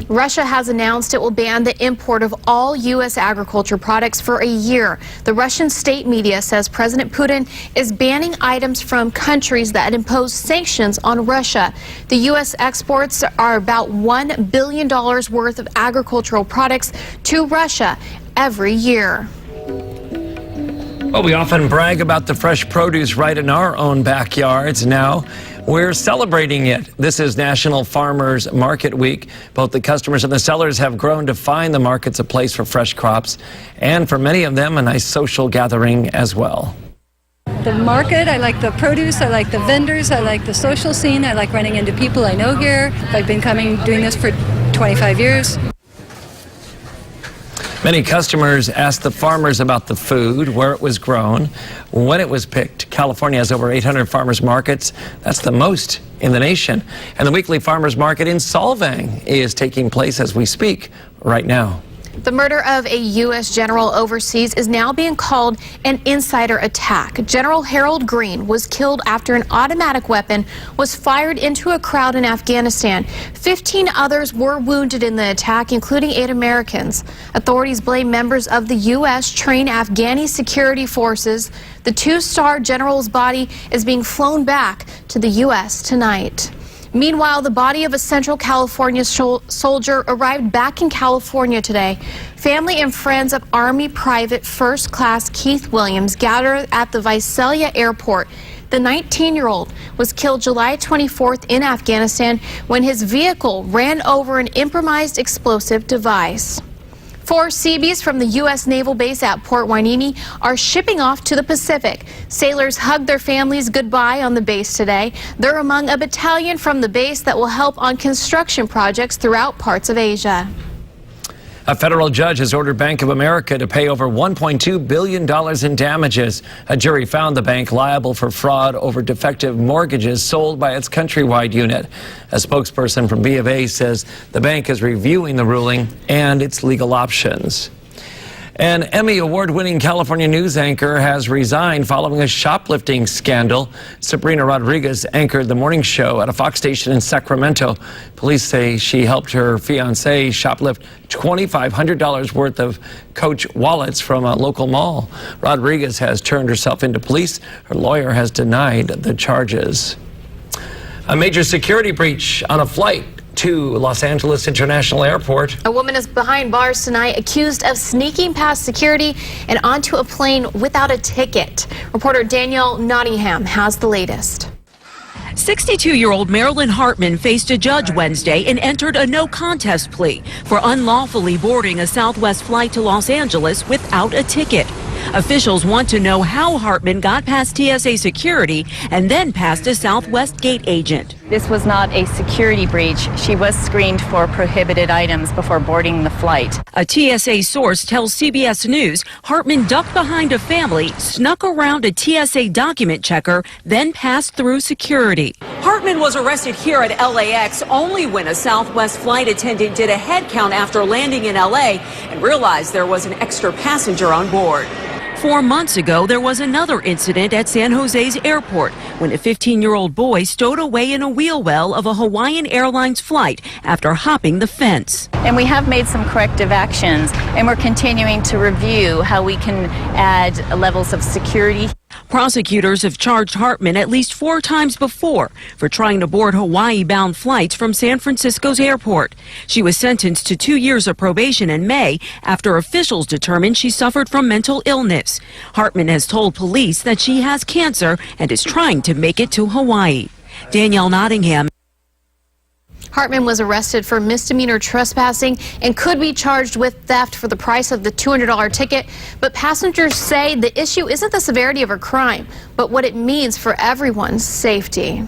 Russia has announced it will ban the import of all U.S. agriculture products for a year. The Russian state media says President Putin is banning items from countries that impose sanctions on Russia. The U.S. exports are about $1 billion worth of agricultural products to Russia every year. Well, we often brag about the fresh produce right in our own backyards. Now we're celebrating it. This is National Farmers Market Week. Both the customers and the sellers have grown to find the market's a place for fresh crops, and for many of them, a nice social gathering as well. The market, I like the produce, I like the vendors, I like the social scene, I like running into people I know here. I've been doing this for 25 years. Many customers asked the farmers about the food, where it was grown, when it was picked. California has over 800 farmers markets. That's the most in the nation. And the weekly farmers market in Solvang is taking place as we speak right now. The murder of a U.S. general overseas is now being called an insider attack. General Harold Green was killed after an automatic weapon was fired into a crowd in Afghanistan. 15 others were wounded in the attack, including 8 Americans. Authorities blame members of the U.S. trained Afghani security forces. The 2-star general's body is being flown back to the U.S. tonight. Meanwhile, the body of a Central California soldier arrived back in California today. Family and friends of Army Private First Class Keith Williams gathered at the Visalia Airport. The 19-year-old was killed July 24th in Afghanistan when his vehicle ran over an improvised explosive device. 4 Seabees from the U.S. Naval Base at Port Hueneme are shipping off to the Pacific. Sailors hugged their families goodbye on the base today. They're among a battalion from the base that will help on construction projects throughout parts of Asia. A federal judge has ordered Bank of America to pay over $1.2 billion in damages. A jury found the bank liable for fraud over defective mortgages sold by its countrywide unit. A spokesperson from B of A says the bank is reviewing the ruling and its legal options. An Emmy Award-winning California news anchor has resigned following a shoplifting scandal. Sabrina Rodriguez anchored the morning show at a Fox station in Sacramento. Police say she helped her fiancé shoplift $2,500 worth of Coach wallets from a local mall. Rodriguez has turned herself into police. Her lawyer has denied the charges. A major security breach on a flight to Los Angeles International Airport. A woman is behind bars tonight accused of sneaking past security and onto a plane without a ticket. Reporter Danielle Nottingham has the latest. 62-year-old Marilyn Hartman faced a judge Wednesday and entered a no-contest plea for unlawfully boarding a Southwest flight to Los Angeles without a ticket. Officials want to know how Hartman got past TSA security and then past a Southwest gate agent. This was not a security breach. She was screened for prohibited items before boarding the flight. A TSA source tells CBS News Hartman ducked behind a family, snuck around a TSA document checker, then passed through security. Hartman was arrested here at LAX only when a Southwest flight attendant did a head count after landing in LA and realized there was an extra passenger on board. 4 months ago, there was another incident at San Jose's airport when a 15-year-old boy stowed away in a wheel well of a Hawaiian Airlines flight after hopping the fence. And we have made some corrective actions, and we're continuing to review how we can add levels of security. Prosecutors have charged Hartman at least 4 times before for trying to board Hawaii-bound flights from San Francisco's airport. She was sentenced to 2 years of probation in May after officials determined she suffered from mental illness. Hartman has told police that she has cancer and is trying to make it to Hawaii. Danielle Nottingham. Hartman was arrested for misdemeanor trespassing and could be charged with theft for the price of the $200 ticket. But passengers say the issue isn't the severity of her crime, but what it means for everyone's safety.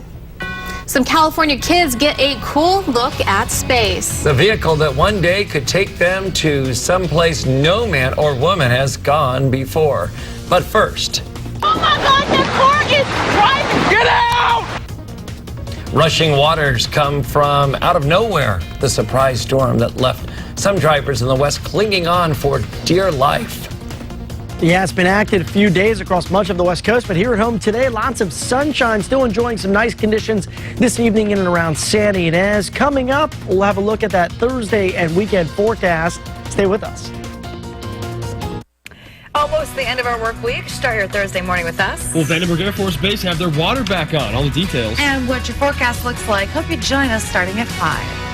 Some California kids get a cool look at space. The vehicle that one day could take them to someplace no man or woman has gone before. But first. Oh my God, that car is driving! Get out! Rushing waters come from out of nowhere. The surprise storm that left some drivers in the West clinging on for dear life. Yeah, it's been active a few days across much of the West Coast, but here at home today, lots of sunshine, still enjoying some nice conditions this evening in and around Santa Ynez. Coming up, we'll have a look at that Thursday and weekend forecast. Stay with us. Almost the end of our work week. Start your Thursday morning with us. Well, Vandenberg Air Force Base have their water back on. All the details. And what your forecast looks like. Hope you join us starting at 5.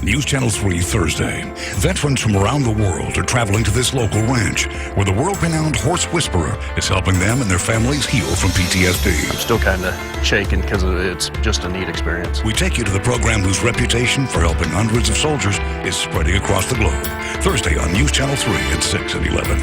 News Channel 3 Thursday. Veterans from around the world are traveling to this local ranch where the world-renowned horse whisperer is helping them and their families heal from PTSD. I'm still kind of shaken because it's just a neat experience. We take you to the program whose reputation for helping hundreds of soldiers is spreading across the globe. Thursday on News Channel 3 at 6 and 11.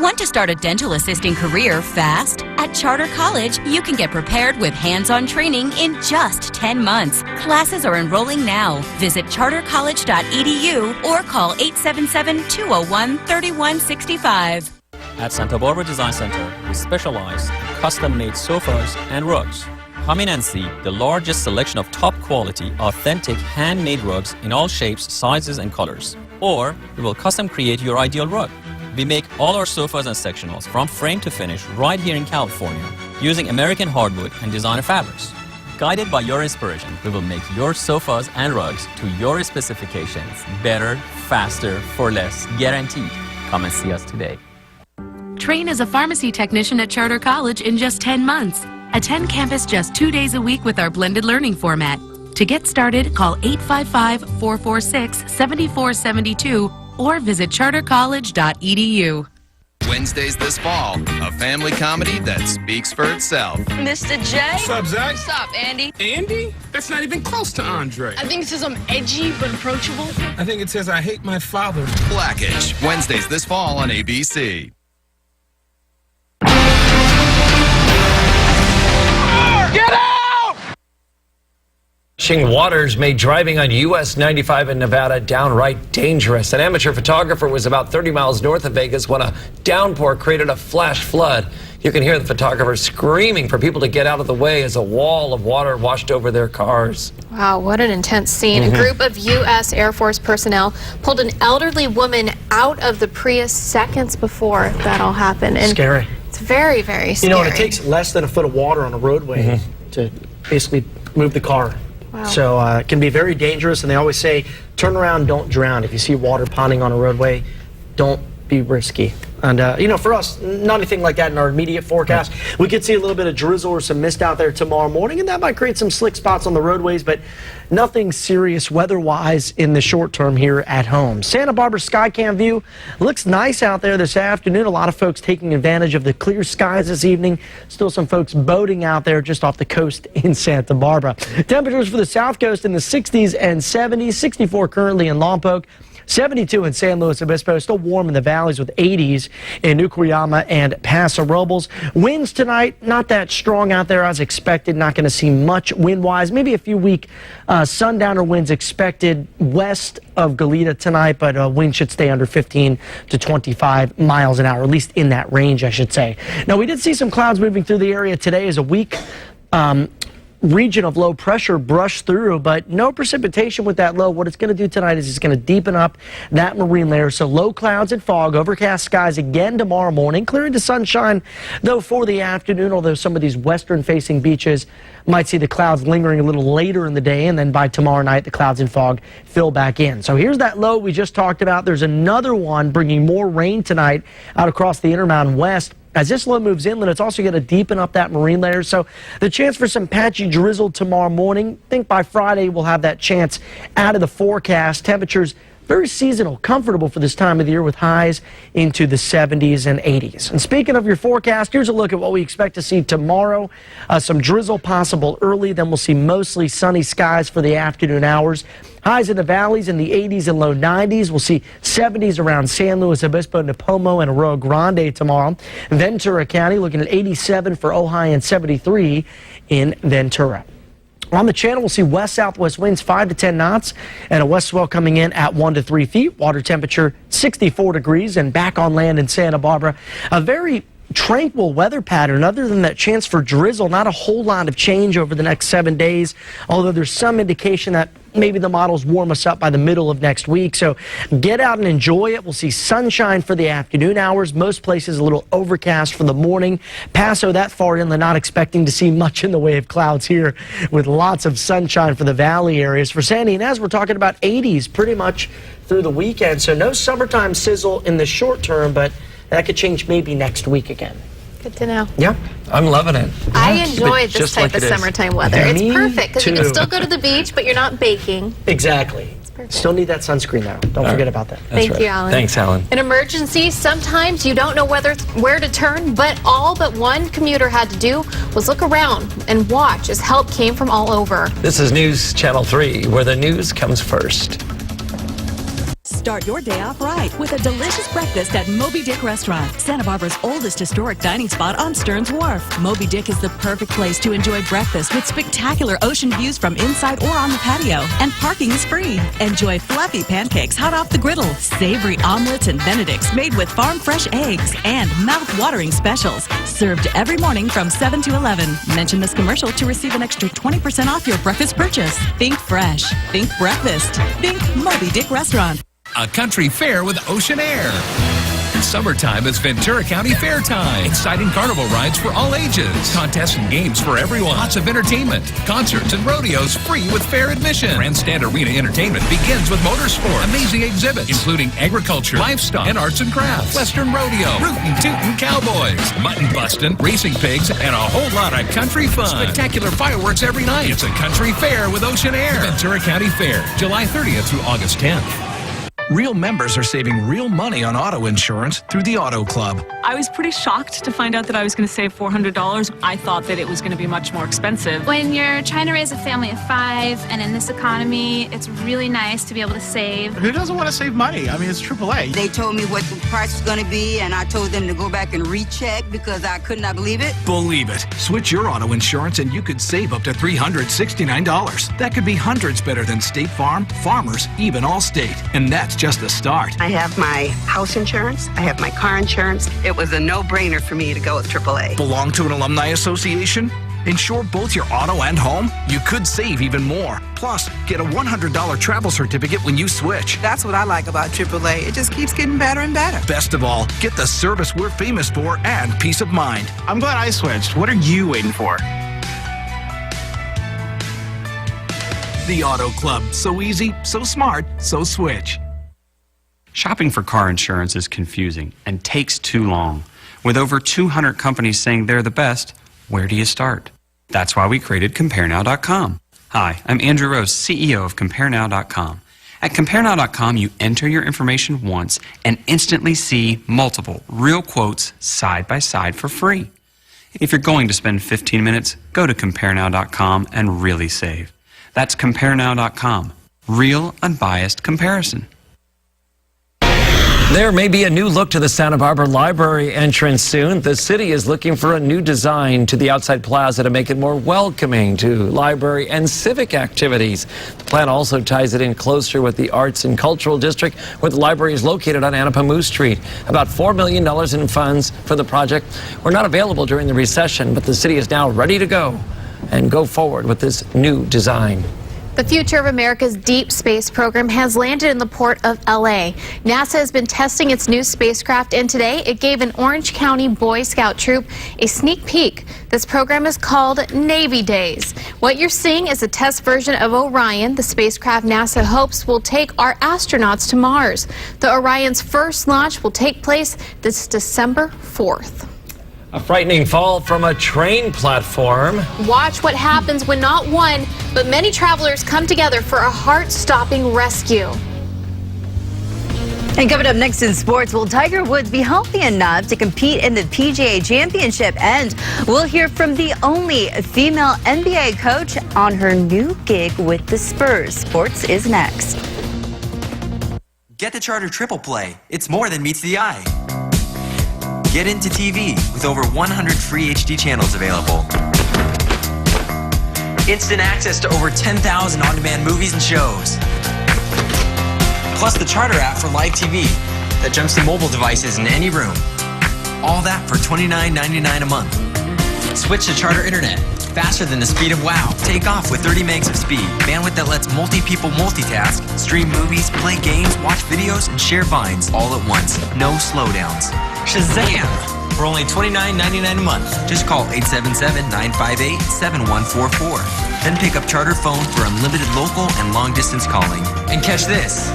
Want to start a dental assisting career fast? At Charter College, you can get prepared with hands-on training in just 10 months. Classes are enrolling now. Visit chartercollege.edu or call 877-201-3165. At Santa Barbara Design Center, we specialize in custom-made sofas and rugs. Come in and see the largest selection of top-quality, authentic, handmade rugs in all shapes, sizes, and colors. Or we will custom create your ideal rug. We make all our sofas and sectionals from frame to finish right here in California using American hardwood and designer fabrics. Guided by your inspiration, we will make your sofas and rugs to your specifications better, faster, for less, guaranteed. Come and see us today. Train as a pharmacy technician at Charter College in just 10 months. Attend campus just 2 days a week with our blended learning format. To get started, call 855-446-7472 or visit chartercollege.edu. Wednesdays this fall, a family comedy that speaks for itself. Mr. J. What's up, Zach? What's up, Andy? Andy? That's not even close to Andre. I think it says I'm edgy but approachable. I think it says I hate my father. Blackish, Wednesdays this fall on ABC. Get out! Rushing waters made driving on US 95 in Nevada downright dangerous. An amateur photographer was about 30 miles north of Vegas when a downpour created a flash flood. You can hear the photographer screaming for people to get out of the way as a wall of water washed over their cars. Wow, what an intense scene. A group of U.S. Air Force personnel pulled an elderly woman out of the Prius seconds before that all happened. And scary. It's very, very scary. You know, and it takes less than a foot of water on a roadway to basically move the car. Wow. So it can be very dangerous, and they always say, turn around, don't drown. If you see water ponding on a roadway, don't be risky. And, for us, not anything like that in our immediate forecast. We could see a little bit of drizzle or some mist out there tomorrow morning, and that might create some slick spots on the roadways, but nothing serious weather-wise in the short term here at home. Santa Barbara Skycam view looks nice out there this afternoon. A lot of folks taking advantage of the clear skies this evening. Still some folks boating out there just off the coast in Santa Barbara. Temperatures for the south coast in the 60s and 70s, 64 currently in Lompoc. 72 in San Luis Obispo, still warm in the valleys with 80s in Nucuyama and Paso Robles. Winds tonight, not that strong out there as expected. Not going to see much wind-wise. Maybe a few weak sundowner winds expected west of Goleta tonight, but wind should stay under 15 to 25 miles an hour, at least in that range, I should say. Now, we did see some clouds moving through the area today as a weak region of low pressure brushed through, but no precipitation with that low. What it's going to do tonight is it's going to deepen up that marine layer. So low clouds and fog, overcast skies again tomorrow morning, clearing to sunshine though for the afternoon, although some of these western facing beaches might see the clouds lingering a little later in the day, and then by tomorrow night the clouds and fog fill back in. So here's that low we just talked about. There's another one bringing more rain tonight out across the Intermountain West. As this low moves inland, it's also going to deepen up that marine layer. So the chance for some patchy drizzle tomorrow morning. I think by Friday we'll have that chance out of the forecast. Temperatures very seasonal, comfortable for this time of the year with highs into the 70s and 80s. And speaking of your forecast, here's a look at what we expect to see tomorrow. Some drizzle possible early, then we'll see mostly sunny skies for the afternoon hours. Highs in the valleys in the 80s and low 90s. We'll see 70s around San Luis Obispo, Nipomo, and Arroyo Grande tomorrow. Ventura County looking at 87 for Ojai and 73 in Ventura. On the channel, we'll see west-southwest winds 5 to 10 knots and a west swell coming in at 1 to 3 feet. Water temperature 64 degrees, and back on land in Santa Barbara, a very tranquil weather pattern. Other than that chance for drizzle, not a whole lot of change over the next 7 days, although there's some indication that maybe the models warm us up by the middle of next week. So get out and enjoy it. We'll see sunshine for the afternoon hours. Most places a little overcast for the morning. Paso that far inland, not expecting to see much in the way of clouds here, with lots of sunshine for the valley areas. For Sandy Inez, we're talking about 80s pretty much through the weekend. So no summertime sizzle in the short term, but that could change maybe next week again. Good to know. Yeah. I'm loving it. I enjoy this type of summertime weather. Yeah, it's perfect because you can too. still go to the beach, but you're not baking. Exactly. Still need that sunscreen though. Don't forget about that. Thank you, Alan. Thanks, Alan. In emergencies, sometimes you don't know where to turn, but all but one commuter had to do was look around and watch as help came from all over. This is News Channel 3, where the news comes first. Start your day off right with a delicious breakfast at Moby Dick Restaurant, Santa Barbara's oldest historic dining spot on Stearns Wharf. Moby Dick is the perfect place to enjoy breakfast with spectacular ocean views from inside or on the patio, and parking is free. Enjoy fluffy pancakes hot off the griddle, savory omelets and benedicts made with farm fresh eggs, and mouth-watering specials served every morning from 7 to 11. Mention this commercial to receive an extra 20% off your breakfast purchase. Think fresh. Think breakfast. Think Moby Dick Restaurant. A country fair with Ocean Air. Summertime is Ventura County Fair time. Exciting carnival rides for all ages. Contests and games for everyone. Lots of entertainment. Concerts and rodeos free with fair admission. Grandstand Arena Entertainment begins with motorsport. Amazing exhibits, including agriculture, livestock, and arts and crafts. Western rodeo, rootin' tootin' cowboys, mutton bustin', racing pigs, and a whole lot of country fun. Spectacular fireworks every night. It's a country fair with Ocean Air. Ventura County Fair, July 30th through August 10th. Real members are saving real money on auto insurance through the Auto Club. I was pretty shocked to find out that I was going to save $400. I thought that it was going to be much more expensive. When you're trying to raise a family of 5, and in this economy, it's really nice to be able to save. Who doesn't want to save money? I mean, it's AAA. They told me what the price was going to be, and I told them to go back and recheck because I could not believe it. Believe it. Switch your auto insurance and you could save up to $369. That could be hundreds better than State Farm, Farmers, even Allstate. And that's just the start. I have my house insurance. I have my car insurance. It was a no-brainer for me to go with AAA. Belong to an alumni association? Insure both your auto and home? You could save even more. Plus, get a $100 travel certificate when you switch. That's what I like about AAA. It just keeps getting better and better. Best of all, get the service we're famous for and peace of mind. I'm glad I switched. What are you waiting for? The Auto Club. So easy, so smart, so switch. Shopping for car insurance is confusing and takes too long. With over 200 companies saying they're the best, where do you start? That's why we created CompareNow.com. Hi, I'm Andrew Rose, CEO of CompareNow.com. At CompareNow.com, you enter your information once and instantly see multiple real quotes side by side for free. If you're going to spend 15 minutes, go to CompareNow.com and really save. That's CompareNow.com. Real, unbiased comparison. There may be a new look to the Santa Barbara Library entrance soon. The city is looking for a new design to the outside plaza to make it more welcoming to library and civic activities. The plan also ties it in closer with the Arts and Cultural District, where the library is located on Anapamu Street. About $4 million in funds for the project were not available during the recession, but the city is now ready to go and go forward with this new design. The future of America's deep space program has landed in the port of LA. NASA has been testing its new spacecraft, and today it gave an Orange County Boy Scout troop a sneak peek. This program is called Navy Days. What you're seeing is a test version of Orion, the spacecraft NASA hopes will take our astronauts to Mars. The Orion's first launch will take place this December 4th. A frightening fall from a train platform. Watch what happens when not one, but many travelers come together for a heart-stopping rescue. And coming up next in sports, will Tiger Woods be healthy enough to compete in the PGA Championship? And we'll hear from the only female NBA coach on her new gig with the Spurs. Sports is next. Get the Charter Triple Play. It's more than meets the eye. Get into TV with over 100 free HD channels available. Instant access to over 10,000 on-demand movies and shows. Plus the Charter app for live TV that jumps to mobile devices in any room. All that for $29.99 a month. Switch to Charter Internet. Faster than the speed of WOW. Take off with 30 megs of speed. Bandwidth that lets multi-people multitask, stream movies, play games, watch videos, and share Vines all at once. No slowdowns. Shazam! For only $29.99 a month. Just call 877-958-7144. Then pick up Charter Phone for unlimited local and long-distance calling. And catch this.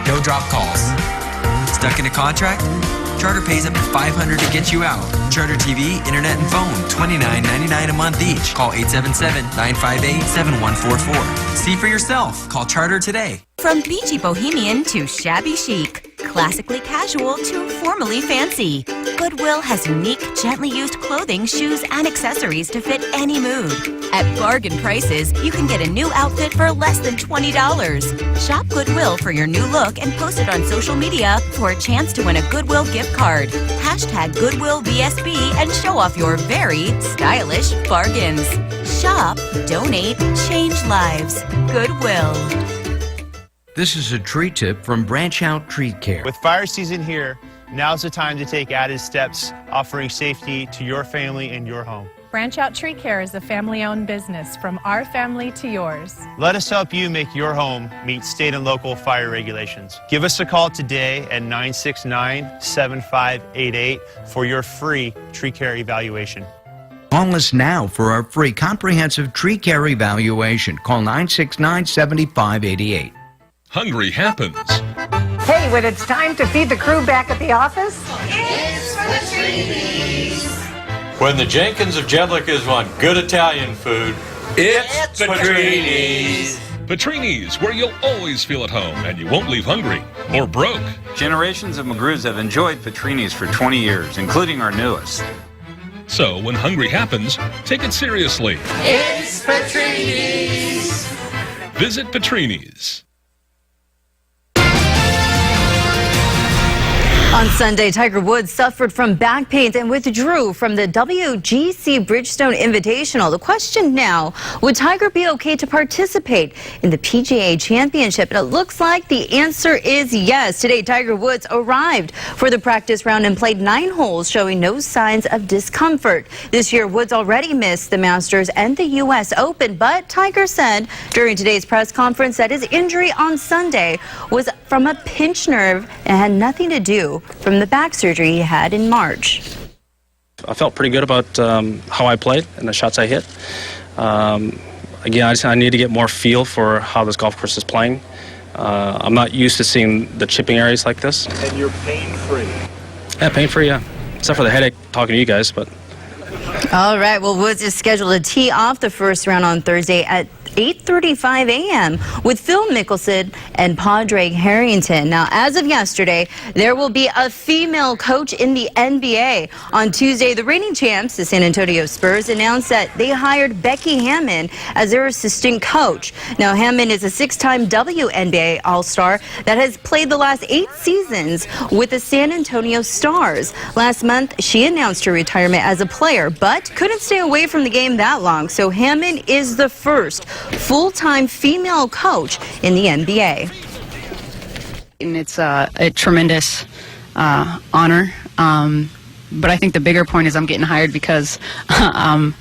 No drop calls. Stuck in a contract? Charter pays up to $500 to get you out. Charter TV, internet, and phone, $29.99 a month each. Call 877-958-7144. See for yourself. Call Charter today. From beachy bohemian to shabby chic, classically casual to formally fancy, Goodwill has unique, gently used clothing, shoes, and accessories to fit any mood. At bargain prices, you can get a new outfit for less than $20. Shop Goodwill for your new look and post it on social media for a chance to win a Goodwill gift card. Hashtag GoodwillBSB and show off your very stylish bargains. Shop, donate, change lives. Goodwill. This is a tree tip from Branch Out Tree Care. With fire season here, now's the time to take added steps, offering safety to your family and your home. Branch Out Tree Care is a family-owned business, from our family to yours. Let us help you make your home meet state and local fire regulations. Give us a call today at 969-7588 for your free tree care evaluation. Call us now for our free comprehensive tree care evaluation. Call 969-7588. Hungry happens. Hey, when it's time to feed the crew back at the office, it's Patrini's. When the Jenkins of Jedlicas want good Italian food, it's Patrini's. Patrini's, where you'll always feel at home and you won't leave hungry or broke. Generations of McGrews have enjoyed Patrini's for 20 years, including our newest. So when hungry happens, take it seriously. It's Patrini's. Visit Patrini's. On Sunday, Tiger Woods suffered from back pains and withdrew from the WGC Bridgestone Invitational. The question now, would Tiger be okay to participate in the PGA Championship? And it looks like the answer is yes. Today, Tiger Woods arrived for the practice round and played 9 holes, showing no signs of discomfort. This year, Woods already missed the Masters and the U.S. Open, but Tiger said during today's press conference that his injury on Sunday was from a pinched nerve and had nothing to do from the back surgery he had in March. I felt pretty good about how I played and the shots I hit. Again, I need to get more feel for how this golf course is playing. I'm not used to seeing the chipping areas like this. And you're pain-free. Yeah, pain-free, yeah. Except for the headache talking to you guys, but... All right, well, Woods is scheduled to tee off the first round on Thursday at 8:35 a.m. with Phil Mickelson and Padraig Harrington. Now, as of yesterday, there will be a female coach in the NBA. On Tuesday, the reigning champs, the San Antonio Spurs, announced that they hired Becky Hammon as their assistant coach. Now, Hammon is a six-time WNBA All-Star that has played the last 8 seasons with the San Antonio Stars. Last month, she announced her retirement as a player, but couldn't stay away from the game that long. So Hammon is the first full-time female coach in the NBA. And it's a tremendous honor, but I think the bigger point is I'm getting hired because I'm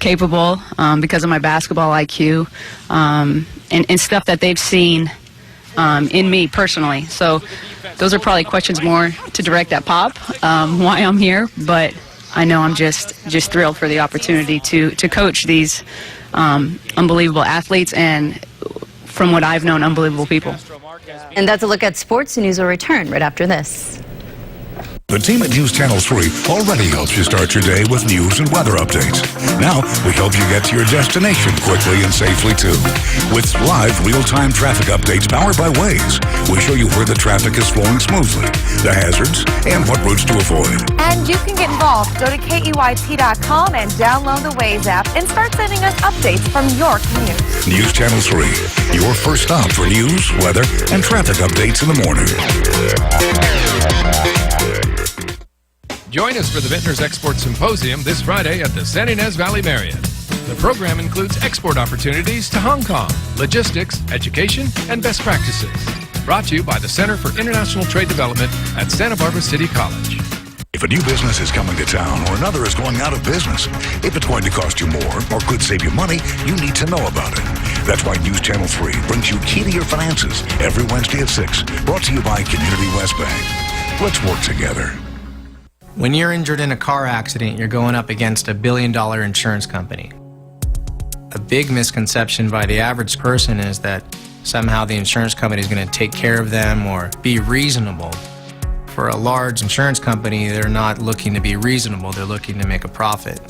capable, because of my basketball IQ, and stuff that they've seen in me personally. So those are probably questions more to direct at Pop, why I'm here, but I know I'm just thrilled for the opportunity to coach these unbelievable athletes and, from what I've known, unbelievable people. And that's a look at sports news. Will return right after this. The team at News Channel 3 already helps you start your day with news and weather updates. Now, we help you get to your destination quickly and safely, too. With live, real-time traffic updates powered by Waze, we show you where the traffic is flowing smoothly, the hazards, and what routes to avoid. And you can get involved. Go to KEYT.com and download the Waze app and start sending us updates from your commute. News Channel 3, your first stop for news, weather, and traffic updates in the morning. Join us for the Vintners Export Symposium this Friday at the San Ynez Valley Marriott. The program includes export opportunities to Hong Kong, logistics, education, and best practices. Brought to you by the Center for International Trade Development at Santa Barbara City College. If a new business is coming to town or another is going out of business, if it's going to cost you more or could save you money, you need to know about it. That's why News Channel 3 brings you Key to Your Finances every Wednesday at 6, brought to you by Community West Bank. Let's work together. When you're injured in a car accident, you're going up against $1 billion insurance company. A big misconception by the average person is that somehow the insurance company is going to take care of them or be reasonable. For a large insurance company, they're not looking to be reasonable, they're looking to make a profit.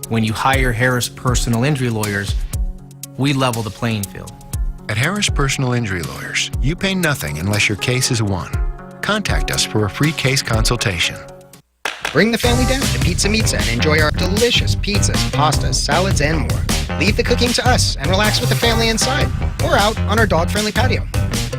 When you hire Harris Personal Injury Lawyers, we level the playing field. At Harris Personal Injury Lawyers, you pay nothing unless your case is won. Contact us for a free case consultation. Bring the family down to Pizza Mizza and enjoy our delicious pizzas, pastas, salads, and more. Leave the cooking to us and relax with the family inside or out on our dog-friendly patio.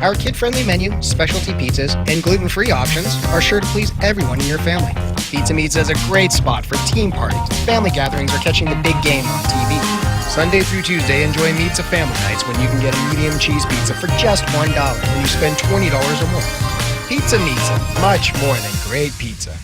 Our kid-friendly menu, specialty pizzas, and gluten-free options are sure to please everyone in your family. Pizza Mizza is a great spot for team parties, family gatherings, or catching the big game on TV. Sunday through Tuesday, enjoy Pizza Family Nights when you can get a medium cheese pizza for just $1 when you spend $20 or more. Pizza Mizza, much more than great pizza.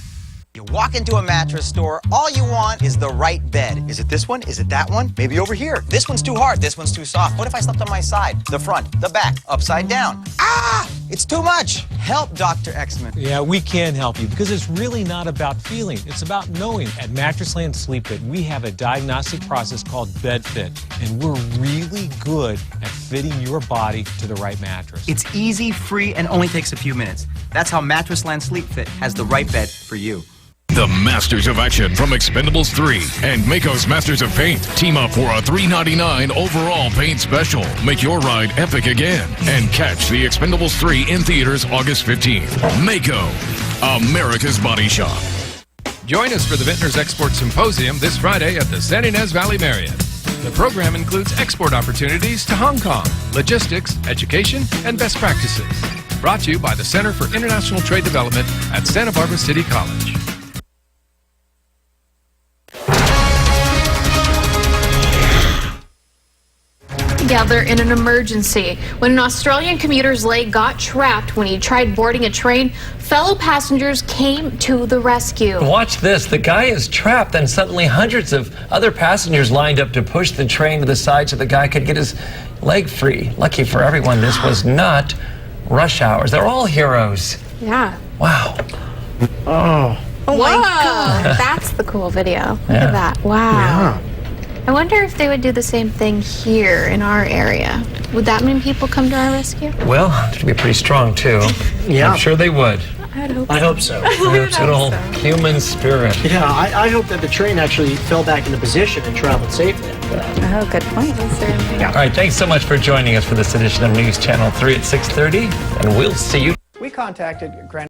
You walk into a mattress store, all you want is the right bed. Is it this one? Is it that one? Maybe over here. This one's too hard, this one's too soft. What if I slept on my side? The front, the back, upside down. Ah! It's too much. Help, Dr. Exman. Yeah, we can help you because it's really not about feeling. It's about knowing. At Mattressland Sleep Fit, we have a diagnostic process called BedFit, and we're really good at fitting your body to the right mattress. It's easy, free, and only takes a few minutes. That's how Mattressland Sleep Fit has the right bed for you. The Masters of Action from Expendables 3 and Mako's Masters of Paint team up for a $3.99 overall paint special. Make your ride epic again and catch the Expendables 3 in theaters August 15th. Mako, America's Body Shop. Join us for the Vintners Export Symposium this Friday at the San Ynez Valley Marriott. The program includes export opportunities to Hong Kong, logistics, education, and best practices. Brought to you by the Center for International Trade Development at Santa Barbara City College. Together in an emergency. When an Australian commuter's leg got trapped when he tried boarding a train, fellow passengers came to the rescue. Watch this. The guy is trapped, and suddenly hundreds of other passengers lined up to push the train to the side so the guy could get his leg free. Lucky for everyone, this was not rush hours. They're all heroes. Yeah. Wow. Oh. Oh, my God. That's the cool video. Look at that. Wow. Yeah. Yeah. Wow. Wow. Wow. I wonder if they would do the same thing here in our area. Would that mean people come to our rescue? Well, it'd be pretty strong, too. Yeah. I'm sure they would. I hope so. Good old human spirit. Yeah, I hope that the train actually fell back into position and traveled safely. Oh, good point. All right, thanks so much for joining us for this edition of News Channel 3 at 6:30, and we'll see you. We contacted Grand